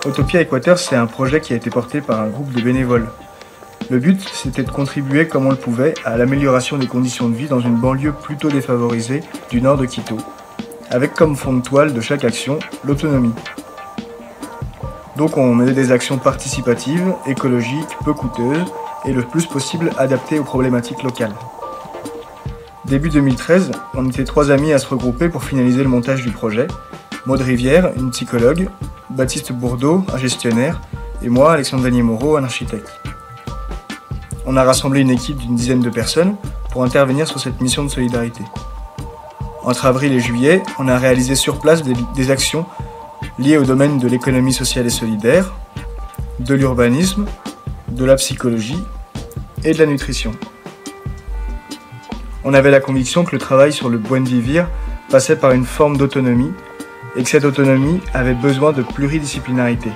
Autopia Équateur, c'est un projet qui a été porté par un groupe de bénévoles. Le but, c'était de contribuer comme on le pouvait à l'amélioration des conditions de vie dans une banlieue plutôt défavorisée du nord de Quito, avec comme fond de toile de chaque action l'autonomie. Donc on menait des actions participatives, écologiques, peu coûteuses et le plus possible adaptées aux problématiques locales. Début 2013, on était 3 amis à se regrouper pour finaliser le montage du projet. Maud Rivière, une psychologue, Baptiste Bourdeau, un gestionnaire, et moi, Alexandre Danier-Moreau, un architecte. On a rassemblé une équipe d'une dizaine de personnes pour intervenir sur cette mission de solidarité. Entre avril et juillet, on a réalisé sur place des actions liées au domaine de l'économie sociale et solidaire, de l'urbanisme, de la psychologie et de la nutrition. On avait la conviction que le travail sur le Buen Vivir passait par une forme d'autonomie et que cette autonomie avait besoin de pluridisciplinarité.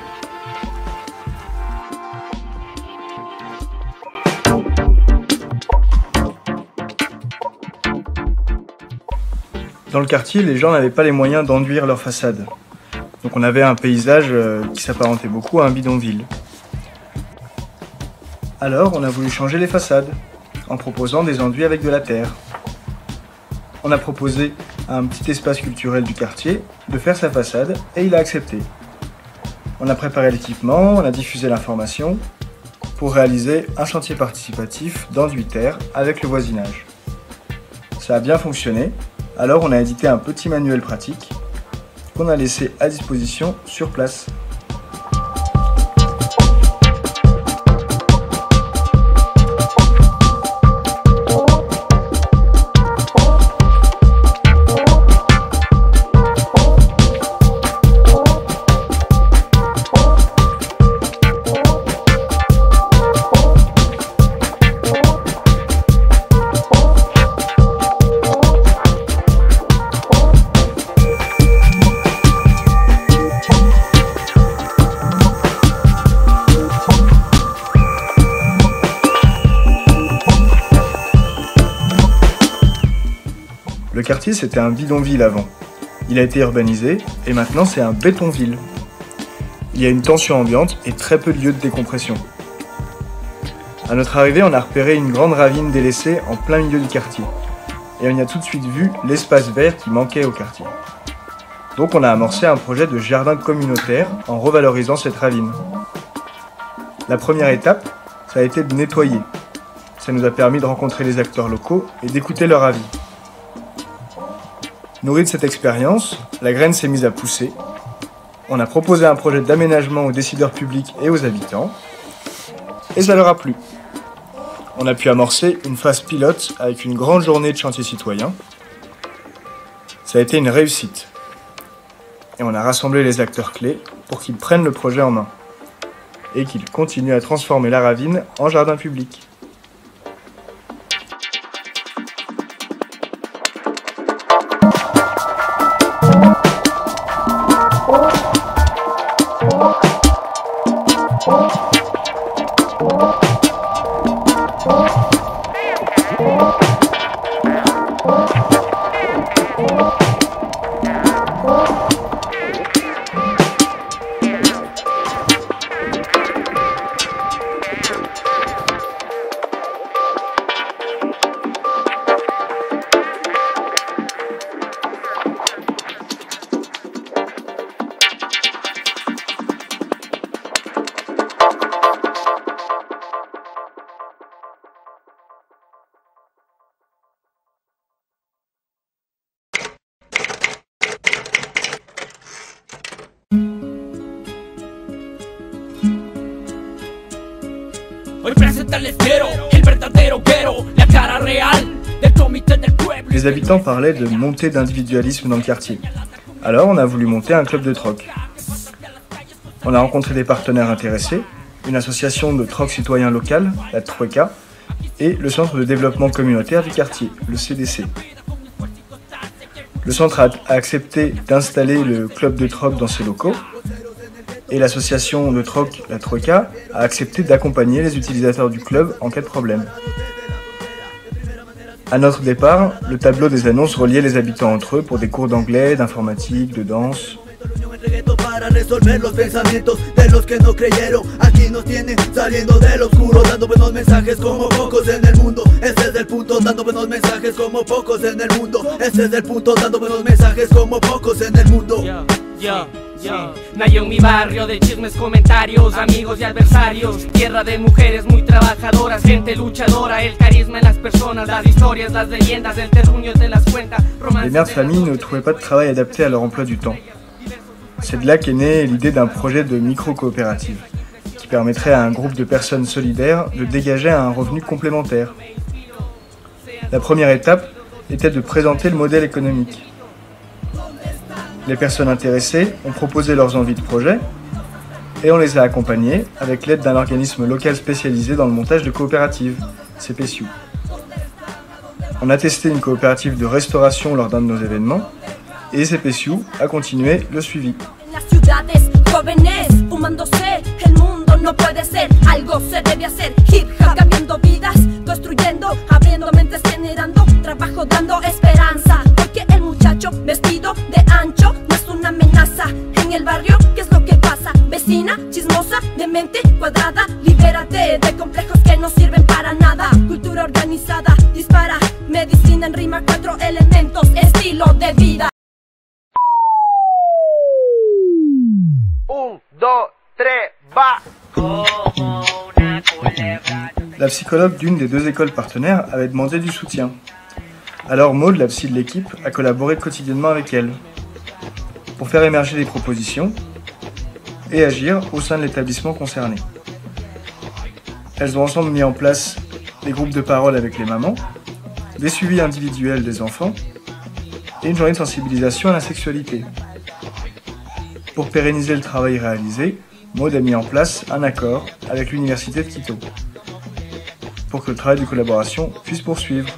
Dans le quartier, les gens n'avaient pas les moyens d'enduire leur façade. Donc on avait un paysage qui s'apparentait beaucoup à un bidonville. Alors on a voulu changer les façades, en proposant des enduits avec de la terre. On a proposé à un petit espace culturel du quartier de faire sa façade et il a accepté. On a préparé l'équipement, on a diffusé l'information pour réaliser un chantier participatif d'enduit terre avec le voisinage. Ça a bien fonctionné, alors on a édité un petit manuel pratique qu'on a laissé à disposition sur place. Le quartier, c'était un bidonville avant. Il a été urbanisé et maintenant c'est un bétonville. Il y a une tension ambiante et très peu de lieux de décompression. À notre arrivée, on a repéré une grande ravine délaissée en plein milieu du quartier. Et on y a tout de suite vu l'espace vert qui manquait au quartier. Donc on a amorcé un projet de jardin communautaire en revalorisant cette ravine. La première étape, ça a été de nettoyer. Ça nous a permis de rencontrer les acteurs locaux et d'écouter leur avis. Nourri de cette expérience, la graine s'est mise à pousser. On a proposé un projet d'aménagement aux décideurs publics et aux habitants. Et ça leur a plu. On a pu amorcer une phase pilote avec une grande journée de chantier citoyen. Ça a été une réussite. Et on a rassemblé les acteurs clés pour qu'ils prennent le projet en main. Et qu'ils continuent à transformer la ravine en jardin public. Les habitants parlaient de montée d'individualisme dans le quartier. Alors on a voulu monter un club de troc. On a rencontré des partenaires intéressés, une association de troc citoyen local, la Troika, et le centre de développement communautaire du quartier, le CDC. Le centre a accepté d'installer le club de troc dans ses locaux et l'association de troc, la Troika, a accepté d'accompagner les utilisateurs du club en cas de problème. À notre départ, le tableau des annonces reliait les habitants entre eux pour des cours d'anglais, d'informatique, de danse. Para resolver los pensamientos de los que no creyeron. Aquí nos tienen saliendo del oscuro, dando buenos mensajes como pocos en el mundo. Ese es el punto, dando buenos mensajes como pocos en el mundo. Ese es el punto, dando buenos mensajes como pocos en el mundo. Nació en mi barrio de chismes, comentarios, amigos y adversarios. Tierra de mujeres muy trabajadoras, gente luchadora, el carisma en las personas, las historias, las leyendas, el terruño de las cuentas. Les mères de famille ne trouvaient pas de travail adapté à leur emploi du temps. C'est de là qu'est née l'idée d'un projet de micro-coopérative, qui permettrait à un groupe de personnes solidaires de dégager un revenu complémentaire. La première étape était de présenter le modèle économique. Les personnes intéressées ont proposé leurs envies de projet et on les a accompagnées avec l'aide d'un organisme local spécialisé dans le montage de coopératives, CPSU. On a testé une coopérative de restauration lors d'un de nos événements et CPSU a continué le suivi. No puede ser, algo se debe hacer. Hip hop cambiando vidas, construyendo, abriendo mentes, generando trabajo, dando esperanza. Porque el muchacho vestido de ancho no es una amenaza. En el barrio, ¿qué es lo que pasa? Vecina, chismosa, de mente cuadrada. Libérate de complejos que no sirven para nada. Cultura organizada, dispara. Medicina en rima, 4 elementos, estilo de vida. 1, 2, 3, va! La psychologue d'une des 2 écoles partenaires avait demandé du soutien. Alors Maud, la psy de l'équipe, a collaboré quotidiennement avec elle pour faire émerger des propositions et agir au sein de l'établissement concerné. Elles ont ensemble mis en place des groupes de parole avec les mamans, des suivis individuels des enfants et une journée de sensibilisation à la sexualité. Pour pérenniser le travail réalisé, Maud a mis en place un accord avec l'université de Quito pour que le travail de collaboration puisse poursuivre.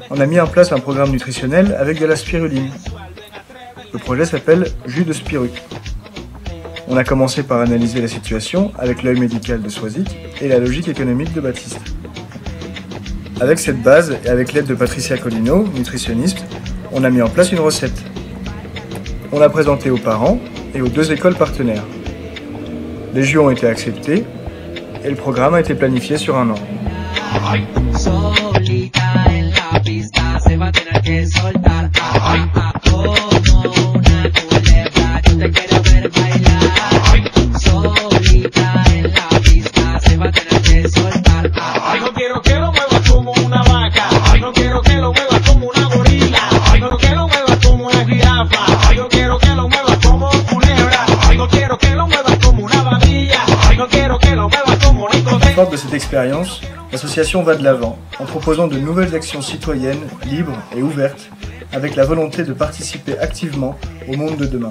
On a mis en place un programme nutritionnel avec de la spiruline. Le projet s'appelle Jus de Spiru. On a commencé par analyser la situation avec l'œil médical de Swazik et la logique économique de Baptiste. Avec cette base et avec l'aide de Patricia Colino, nutritionniste, on a mis en place une recette. On l'a présentée aux parents et aux 2 écoles partenaires. Les jus ont été acceptés et le programme a été planifié sur 1 an. Forte de cette expérience, l'association va de l'avant en proposant de nouvelles actions citoyennes, libres et ouvertes, avec la volonté de participer activement au monde de demain.